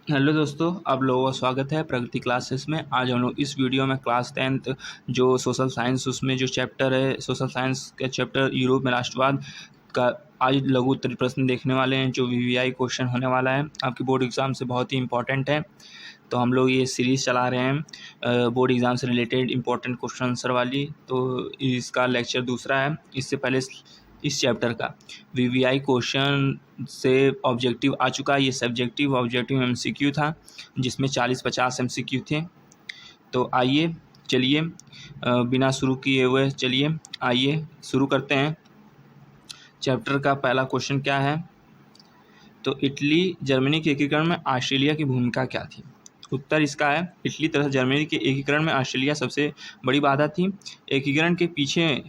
Hello दोस्तों, आप लोगों का स्वागत है प्रगति क्लासेस में। आज हम लोग इस वीडियो में क्लास 10th जो सोशल साइंस उसमें जो चैप्टर है सोशल साइंस का चैप्टर यूरोप में राष्ट्रवाद का आज लघु उत्तरीय प्रश्न देखने वाले हैं जो वीवीआई क्वेश्चन होने वाला है। आपके बोर्ड एग्जाम से बहुत ही इंपॉर्टेंट है। तो हम लोग ये सीरीज़ चला रहे हैं बोर्ड एग्ज़ाम से रिलेटेड इंपॉर्टेंट क्वेश्चन आंसर वाली। तो इसका लेक्चर दूसरा है। इससे पहले इस चैप्टर का वीवीआई क्वेश्चन से ऑब्जेक्टिव आ चुका है। ये सब्जेक्टिव ऑब्जेक्टिव एमसीक्यू था जिसमें 40-50 एमसीक्यू थे। तो आइए चलिए बिना शुरू किए हुए चलिए आइए शुरू करते हैं। चैप्टर का पहला क्वेश्चन क्या है? तो इटली जर्मनी के एकीकरण में ऑस्ट्रेलिया की भूमिका क्या थी? उत्तर इसका है इटली तथा जर्मनी के एकीकरण में ऑस्ट्रेलिया सबसे बड़ी बाधा थी। एकीकरण के पीछे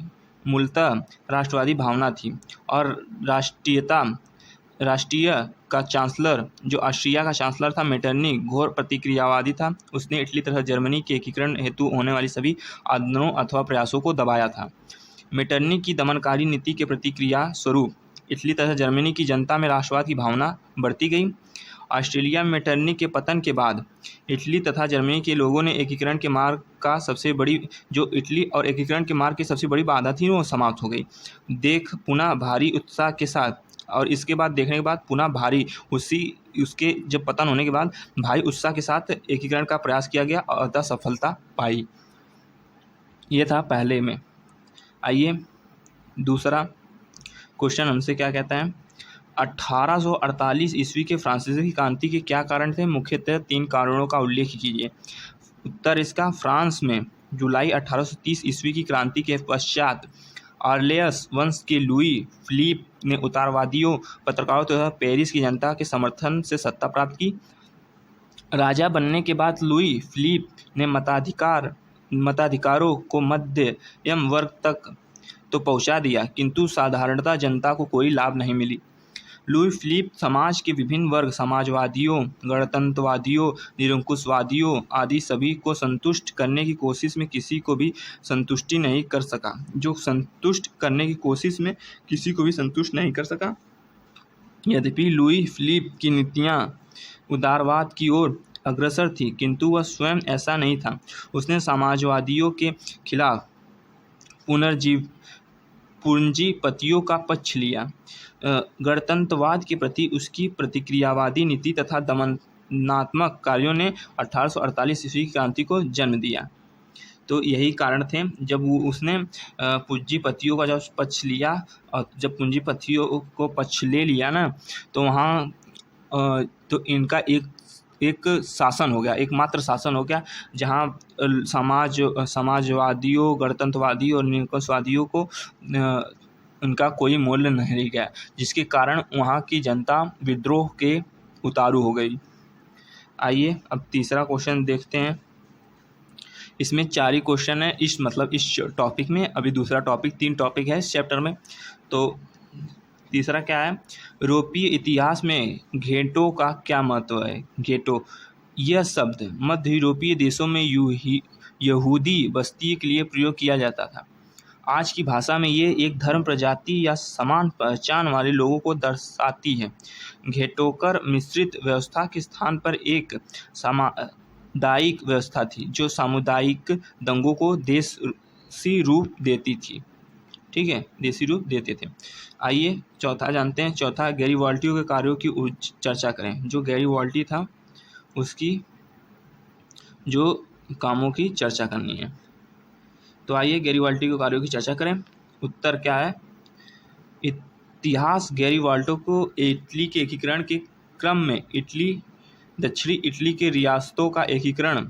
मूलतः राष्ट्रवादी भावना थी और राष्ट्रीय का चांसलर जो ऑस्ट्रिया का चांसलर था मेटरनिक घोर प्रतिक्रियावादी था। उसने इटली तथा जर्मनी के एकीकरण हेतु होने वाली सभी आंदोलनों अथवा प्रयासों को दबाया था। मेटरनिक की दमनकारी नीति के प्रतिक्रिया स्वरूप इटली तथा जर्मनी की जनता में राष्ट्रवाद की भावना बढ़ती गई। ऑस्ट्रेलिया में मेटरनिक के पतन के बाद इटली तथा जर्मनी के लोगों ने एकीकरण के मार्ग का सबसे बड़ी जो इटली और एकीकरण के मार्ग की सबसे बड़ी बाधा थी वो समाप्त हो गई। पुनः भारी उत्साह के साथ और इसके बाद देखने के बाद पुनः भारी उसके जब पतन होने के बाद भारी उत्साह के साथ एकीकरण का प्रयास किया गया और अतः सफलता पाई। ये था पहले में। आइए दूसरा क्वेश्चन हमसे क्या कहता है? 1848 ईस्वी के फ्रांसीसी क्रांति के क्या कारण थे? मुख्यतः 3 कारणों का उल्लेख कीजिए। उत्तर इसका फ्रांस में जुलाई 1830 ईस्वी की क्रांति के पश्चात आर्लेयस वंश के लुई फिलिप ने उदारवादियों पत्रकारों तथा पेरिस की जनता के समर्थन से सत्ता प्राप्त की। राजा बनने के बाद लुई फिलिप ने मताधिकारों को मध्यम वर्ग तक तो पहुंचा दिया किंतु साधारणतः जनता को कोई लाभ नहीं मिली। लुई फिलिप समाज के विभिन्न वर्ग समाजवादियों, गणतंत्रवादियों, निरंकुशवादियों आदि सभी को संतुष्ट करने की कोशिश में किसी को भी संतुष्टि नहीं कर सका। यद्यपि लुई फिलिप की नीतियां उदारवाद की ओर अग्रसर थी किंतु वह स्वयं ऐसा नहीं था। उसने समाजवादियों के खिलाफ पूंजीपतियों का पक्ष लिया। गणतंत्रवाद के प्रति उसकी प्रतिक्रियावादी नीति तथा दमनात्मक कार्यों ने 1848 ईस्वी की क्रांति को जन्म दिया। तो यही कारण थे जब उसने पूंजीपतियों का जब पक्ष लिया और जब पूंजीपतियों को पक्ष ले लिया ना तो वहाँ तो इनका एक शासन हो गया, एकमात्र शासन हो गया जहाँ समाजवादियों, गणतंत्रवादियों और निरंकुशवादियों को उनका कोई मूल्य नहीं रह गया, जिसके कारण वहाँ की जनता विद्रोह के उतारू हो गई। आइए अब तीसरा क्वेश्चन देखते हैं। इसमें 4 ही क्वेश्चन है इस टॉपिक में। अभी दूसरा टॉपिक 3 टॉपिक है इस चैप्टर में। तो तीसरा क्या है? यूरोपीय इतिहास में घेटो का क्या महत्व है? घेटो यह शब्द मध्य यूरोपीय देशों में यहूदी बस्ती के लिए प्रयोग किया जाता था। आज की भाषा में ये एक धर्म, प्रजाति या समान पहचान वाले लोगों को दर्शाती है। घेटोकर मिश्रित व्यवस्था के स्थान पर एक सामुदायिक व्यवस्था थी जो सामुदायिक दंगों को देसी रूप देती थी। ठीक है, देसी रूप देते थे। आइए चौथा जानते हैं। चौथा, गैरीवाल्टी के कार्यों की चर्चा करें। जो गैरीवाल्टी था उसकी जो कामों की चर्चा करनी है। तो आइए गैरीवाल्टी के कार्यों की चर्चा करें। उत्तर क्या है? इतिहास गैरीवाल्टो को इटली के एकीकरण के क्रम में दक्षिणी इटली के रियासतों का एकीकरण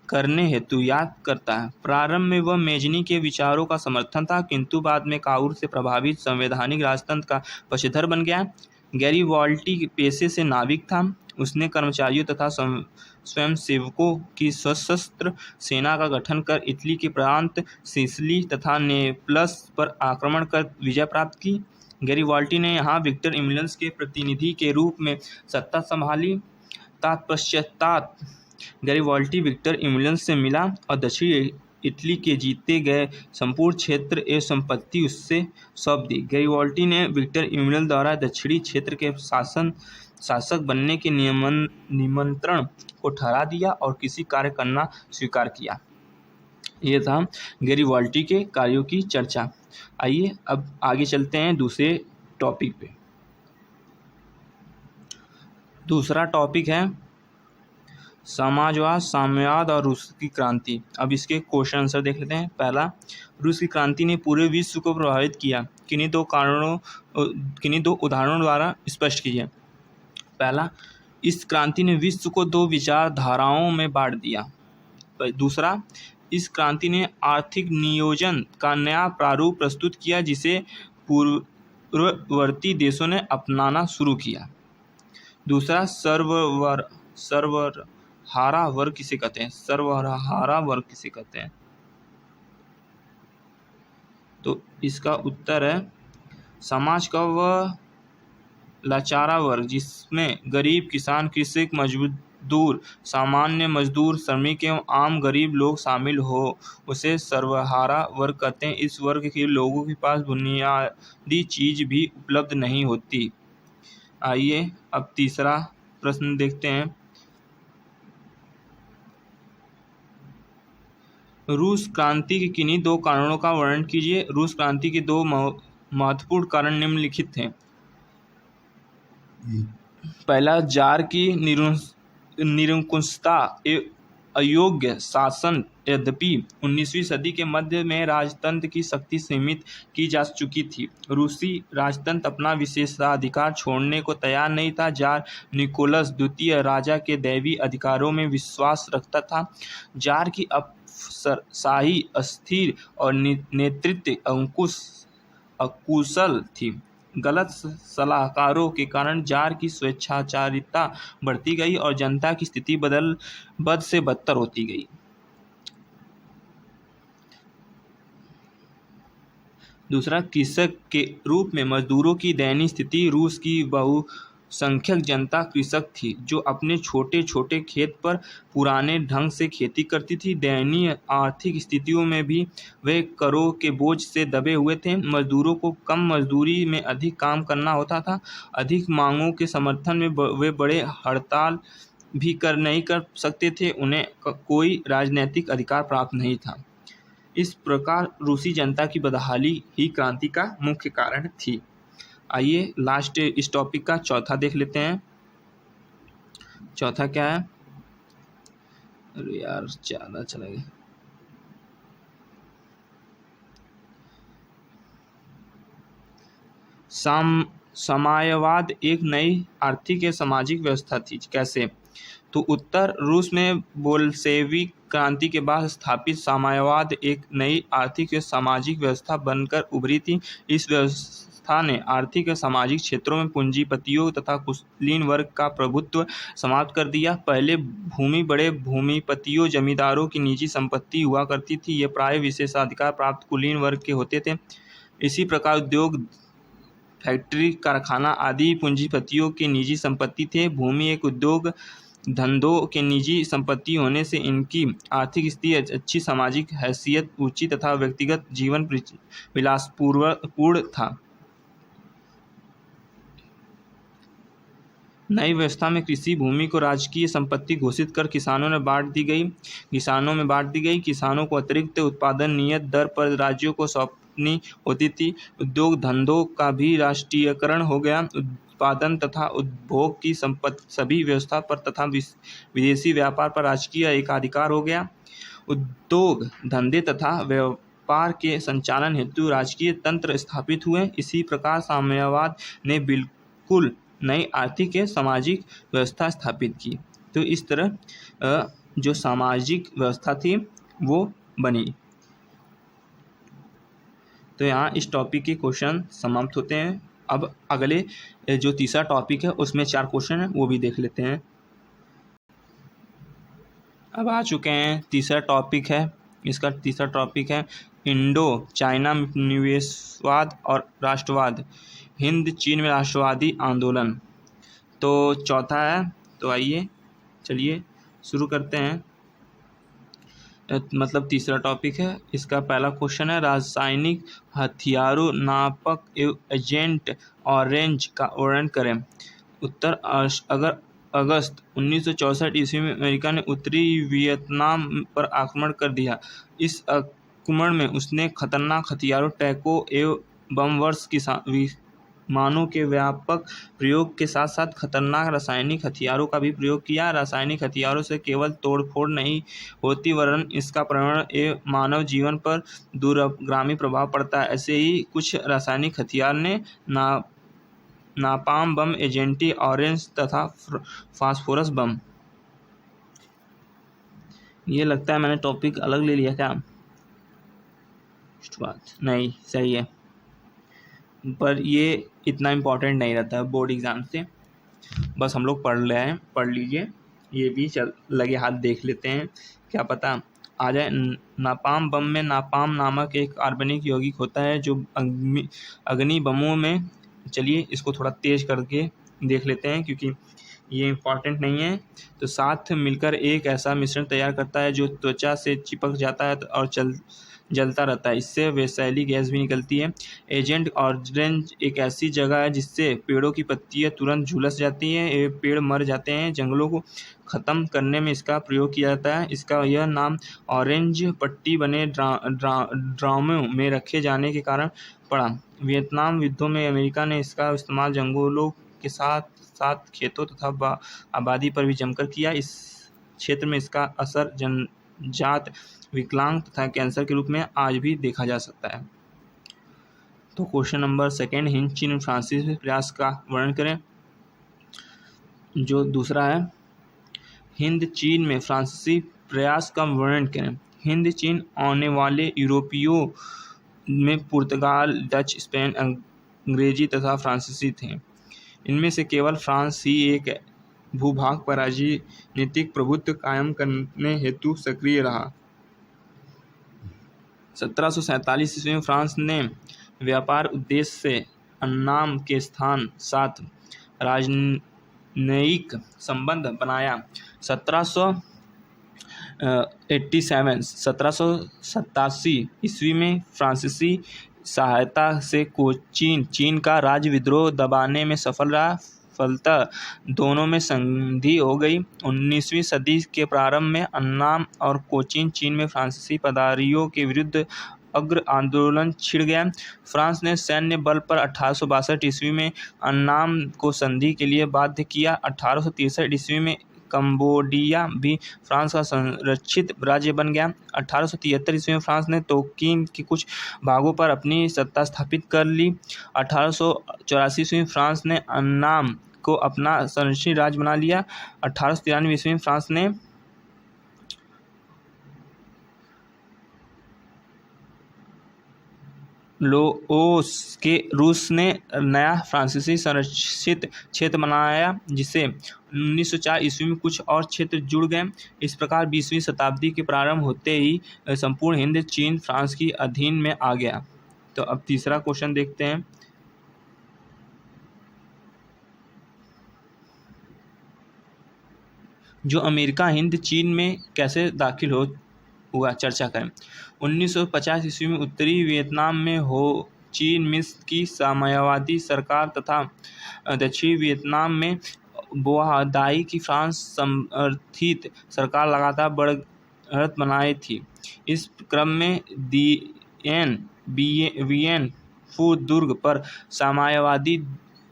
करने हेतु याद करता है। प्रारंभ में वह मेजनी के विचारों का समर्थन था किंतु बाद में काउर से प्रभावित संवैधानिक राजतंत्र का पक्षधर बन गया। गैरीवाल्टी पेशे से नाविक था। उसने कर्मचारियों तथा स्वयंसेवकों की सशस्त्र सेना का गठन कर इटली के प्रांत सिसिली तथा नेपल्स पर आक्रमण कर विजय प्राप्त की। गैरीवाल्टी ने यहाँ विक्टर एम्बुलेंस के प्रतिनिधि के रूप में सत्ता संभाली। तत्पश्चात गैरीवाल्टी विक्टर एम्बुलेंस से मिला और दक्षिणी इटली के जीते गए संपूर्ण क्षेत्र एवं संपत्ति उससे सौंप दी। गैरीवाल्टी ने विक्टर एम्बुलेंस द्वारा दक्षिणी क्षेत्र के शासक बनने के निमंत्रण को ठहरा दिया और किसी कार्य करना स्वीकार किया। ये था गैरिबाल्डी के कार्यों की चर्चा। आइए अब आगे चलते हैं दूसरे टॉपिक पे। दूसरा टॉपिक है समाजवाद, साम्यवाद और रूस की क्रांति। अब इसके क्वेश्चन आंसर देख लेते हैं। पहला, रूस की क्रांति ने पूरे विश्व को प्रभावित किया। किन्हीं दो उदाहरणों द्वारा स्पष्ट कीजिए। पहला, इस क्रांति ने विश्व को दो विचारधाराओं में बांट दिया। दूसरा, इस क्रांति ने आर्थिक नियोजन का नया प्रारूप प्रस्तुत किया जिसे पूर्ववर्ती देशों ने अपनाना शुरू किया। दूसरा, सर्वहारा वर्ग किसे कहते हैं? सर्वहारा वर्ग किसे कहते हैं? तो इसका उत्तर है समाज का वह लाचारा वर्ग जिसमें गरीब, किसान, कृषक, मजदूर, सामान्य मजदूर, श्रमिक एवं आम गरीब लोग शामिल हो, उसे सर्वहारा वर्ग कहते हैं। इस वर्ग के लोगों के पास बुनियादी चीज भी उपलब्ध नहीं होती। आइए अब तीसरा प्रश्न देखते हैं। रूस क्रांति के किन्हीं दो कारणों का वर्णन कीजिए। रूस क्रांति के दो महत्वपूर्ण कारण निम्नलिखित थे। पहला, जार की निरंकुशता अयोग्य शासन। यद्यपि 19वीं सदी के मध्य में राजतंत्र की शक्ति सीमित की जा चुकी थी, रूसी राजतंत्र अपना विशेषाधिकार छोड़ने को तैयार नहीं था। जार निकोलस द्वितीय राजा के दैवी अधिकारों में विश्वास रखता था। जार की अफसरशाही अस्थिर और नेतृत्व अकुशल थी। गलत सलाहकारों के कारण जार की स्वेच्छाचारिता बढ़ती गई और जनता की स्थिति बद से बदतर होती गई। दूसरा, कृषक के रूप में मजदूरों की दयनीय स्थिति। रूस की बहुसंख्यक जनता कृषक थी जो अपने छोटे छोटे खेत पर पुराने ढंग से खेती करती थी। दयनीय आर्थिक स्थितियों में भी वे करों के बोझ से दबे हुए थे। मजदूरों को कम मजदूरी में अधिक काम करना होता था। अधिक मांगों के समर्थन में वे बड़े हड़ताल भी नहीं कर सकते थे। उन्हें कोई राजनीतिक अधिकार प्राप्त नहीं था। इस प्रकार रूसी जनता की बदहाली ही क्रांति का मुख्य कारण थी। आइए लास्ट इस टॉपिक का चौथा देख लेते हैं। चौथा क्या है? अरे यार ज़्यादा चला गया। साम्यवाद एक नई आर्थिक या सामाजिक व्यवस्था थी। कैसे? तो उत्तर रूस में बोल्शेविक क्रांति के बाद स्थापित साम्यवाद एक नई आर्थिक या सामाजिक व्यवस्था बनकर उभरी थी। इस व्यवस्था ने आर्थिक और सामाजिक क्षेत्रों में पूंजीपतियों तथा कुलीन वर्ग का प्रभुत्व समाप्त कर दिया। पहले भूमि बड़े भूमिपतियों जमींदारों की निजी संपत्ति हुआ करती थी। ये प्राय विशेषाधिकार प्राप्त कुलीन वर्ग के होते थे। इसी प्रकार उद्योग, फैक्ट्री, कारखाना आदि पूंजीपतियों की निजी संपत्ति थे। भूमि एक उद्योग धंधों के निजी संपत्ति होने से इनकी आर्थिक स्थिति अच्छी, सामाजिक हैसियत ऊंची तथा व्यक्तिगत जीवन विलासपूर्ण था। नई व्यवस्था में कृषि भूमि को राजकीय संपत्ति घोषित कर किसानों में बांट दी गई। किसानों को अतिरिक्त उत्पादन नियत दर पर राज्यों को सौंपनी होती थी। उद्योग धंधों का भी राष्ट्रीयकरण हो गया। उत्पादन तथा उपभोग की सभी व्यवस्था पर तथा विदेशी व्यापार पर राजकीय एकाधिकार हो गया। उद्योग धंधे तथा व्यापार के संचालन हेतु राजकीय तंत्र स्थापित हुए। इसी प्रकार साम्यवाद ने बिल्कुल नई आर्थिक या सामाजिक व्यवस्था स्थापित की। तो इस तरह जो सामाजिक व्यवस्था थी वो बनी। तो यहाँ इस टॉपिक के क्वेश्चन समाप्त होते हैं। अब अगले जो तीसरा टॉपिक है उसमें 4 क्वेश्चन है, वो भी देख लेते हैं। अब आ चुके हैं तीसरा टॉपिक है। इसका तीसरा टॉपिक है इंडो चाइना निवेशवाद और राष्ट्रवाद, हिंद चीन में राष्ट्रवादी आंदोलन। तो चौथा है। तो आइए चलिए शुरू करते हैं। मतलब तीसरा टॉपिक है। इसका पहला क्वेश्चन है रासायनिक हथियारों, नापक एजेंट और रेंज का वर्णन करें। उत्तर अगर अगस्त 1964 ईस्वी में अमेरिका ने उत्तरी वियतनाम पर आक्रमण कर दिया। इस आक्रमण में उसने खतरनाक हथियारों, टैंकों एवं बमवर्ष विमानों के व्यापक प्रयोग के साथ साथ खतरनाक रासायनिक हथियारों का भी प्रयोग किया। रासायनिक हथियारों से केवल तोड़फोड़ नहीं होती वरन इसका पर्यावरण एवं मानव जीवन पर दूरगामी प्रभाव पड़ता है। ऐसे ही कुछ रासायनिक हथियार ने नापाम बम, एजेंट ऑरेंज तथा फास्फोरस बम। ये लगता है मैंने टॉपिक अलग ले लिया क्या? नहीं, सही है, पर ये इतना इम्पोर्टेंट नहीं रहता है बोर्ड एग्जाम से। बस हम लोग पढ़ लीजिए, ये भी लगे हाथ देख लेते हैं, क्या पता आ जाए। नापाम बम में नापाम नामक एक कार्बनिक यौगिक होता है जो अग्नि बमों में, चलिए इसको थोड़ा तेज करके देख लेते हैं क्योंकि ये इम्पॉर्टेंट नहीं है। तो साथ मिलकर एक ऐसा मिश्रण तैयार करता है जो त्वचा से चिपक जाता है और जलता रहता है। इससे विषैली गैस भी निकलती है। एजेंट ऑरेंज एक ऐसी जगह है जिससे पेड़ों की पत्तियां तुरंत झुलस जाती हैं, पेड़ मर जाते हैं। जंगलों को ख़त्म करने में इसका प्रयोग किया जाता है। इसका यह नाम ऑरेंज पट्टी बने ड्रामों में रखे जाने के कारण पड़ा। वियतनाम युद्धों में अमेरिका ने इसका इस्तेमाल जंगलों के साथ साथ खेतों तथा आबादी पर भी जमकर किया। इस क्षेत्र में इसका असर जन्मजात विकलांग तथा कैंसर के रूप में आज भी देखा जा सकता है। तो क्वेश्चन नंबर 2 हिंद चीन फ्रांसीसी प्रयास का वर्णन करें। जो दूसरा है, हिंद चीन में फ्रांसीसी प्रयास का वर्णन करें। हिंद चीन आने वाले यूरोपियों में पुर्तगाल, डच, स्पेन, अंग्रेजी तथा फ्रांसीसी थे। इनमें से केवल फ्रांस ही एक भूभाग पर राजनीतिक प्रभुत्व कायम करने हेतु सक्रिय रहा। 1747 ईस्वी में फ्रांस ने व्यापार उद्देश्य से अन्नाम के स्थान साथ राजनयिक संबंध बनाया। 1787 ईस्वी में फ्रांसीसी सहायता से कोचीन चीन का राज्य विद्रोह दबाने में सफल रहा। फलतः दोनों में संधि हो गई। 19वीं सदी के प्रारंभ में अन्नाम और कोचीन चीन में फ्रांसीसी पदारियों के विरुद्ध अग्र आंदोलन छिड़ गया। फ्रांस ने सैन्य बल पर 1862 ईस्वी में अन्नाम को संधि के लिए बाध्य किया। 1863 ईस्वी में कंबोडिया भी फ्रांस का संरक्षित राज्य बन गया। 1873 ईस्वी में फ्रांस ने तोकीन के कुछ भागों पर अपनी सत्ता स्थापित कर ली। 1884 ईस्वी में फ्रांस ने अन्नाम को अपना संरक्षित राज्य बना लिया। 1893 ईस्वी में फ्रांस ने लोओस के रूस ने नया फ्रांसीसी संरक्षित क्षेत्र बनाया, जिसे 1904 ईस्वी में कुछ और क्षेत्र जुड़ गए। इस प्रकार 20वीं शताब्दी के प्रारंभ होते ही संपूर्ण हिंद चीन फ्रांस की अधीन में आ गया। तो अब तीसरा क्वेश्चन देखते हैं। जो अमेरिका हिंद चीन में कैसे दाखिल हुआ, चर्चा करें। 1950 ईस्वी में उत्तरी वियतनाम में हो ची मिन्ह की साम्यवादी सरकार तथा दक्षिणी वियतनाम में बोआ दाई की फ्रांस समर्थित सरकार लगातार बढ़त बनाई थी। इस क्रम में वियन फू दुर्ग पर साम्यवादी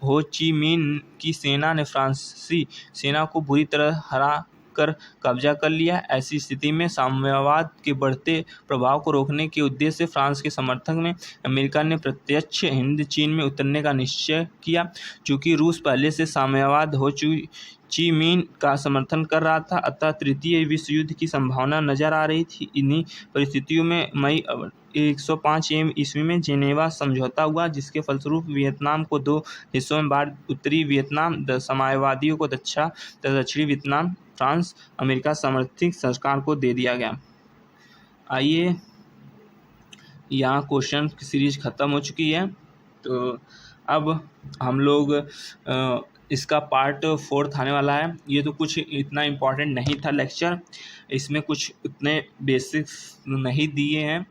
हो ची मिन्ह की सेना ने फ्रांसीसी सेना को बुरी तरह हरा कर कब्जा कर लिया। ऐसी स्थिति में साम्यवाद के बढ़ते प्रभाव को रोकने के उद्देश्य से फ्रांस के समर्थन में अमेरिका ने प्रत्यक्ष हिंद चीन में उतरने का निश्चय किया। चूंकि रूस पहले से साम्यवाद हो ची मिन्ह का समर्थन कर रहा था, अतः तृतीय विश्व युद्ध की संभावना नजर आ रही थी। इन्हीं परिस्थितियों में मई 1905 ईस्वी में जेनेवा समझौता हुआ, जिसके फलस्वरूप वियतनाम को 2 हिस्सों में बांट उत्तरी वियतनाम साम्यवादियों को तथा दक्षिणी वियतनाम फ्रांस अमेरिका समर्थित सरकार को दे दिया गया। आइए, यहाँ क्वेश्चन की सीरीज खत्म हो चुकी है, तो अब हम लोग इसका पार्ट 4 आने वाला है। ये तो कुछ इतना इम्पोर्टेंट नहीं था लेक्चर, इसमें कुछ उतने बेसिक्स नहीं दिए हैं,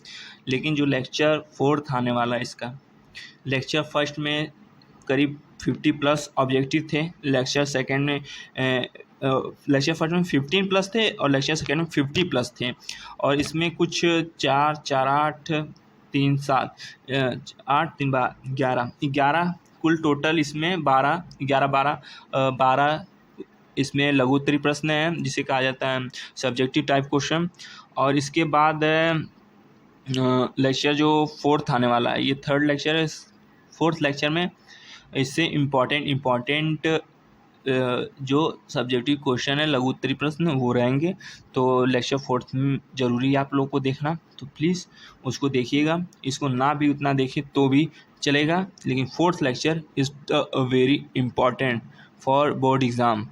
लेकिन जो लेक्चर 4 आने वाला है, इसका लेक्चर फर्स्ट में करीब 50+ ऑब्जेक्टिव थे। लेक्चर सेकंड में लेक्चर फर्स्ट में 15+ थे और लेक्चर सेकंड में 50+ थे। और इसमें कुछ 4 4 8 3 7 8 3 11 कुल टोटल इसमें 12 इसमें लघु उत्तरीय प्रश्न है जिसे कहा जाता है सब्जेक्टिव टाइप क्वेश्चन। और इसके बाद लेक्चर जो फोर्थ आने वाला है, ये थर्ड लेक्चर है। फोर्थ लेक्चर में इससे इम्पॉर्टेंट जो सब्जेक्टिव क्वेश्चन है लघु उत्तरीय प्रश्न वो रहेंगे। तो लेक्चर फोर्थ में ज़रूरी है आप लोग को देखना, तो प्लीज़ उसको देखिएगा। इसको ना भी उतना देखें तो भी चलेगा, लेकिन fourth lecture is very important for board exam.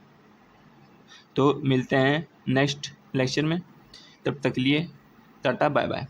तो मिलते हैं नेक्स्ट लेक्चर में, तब तक के लिए टाटा बाय बाय।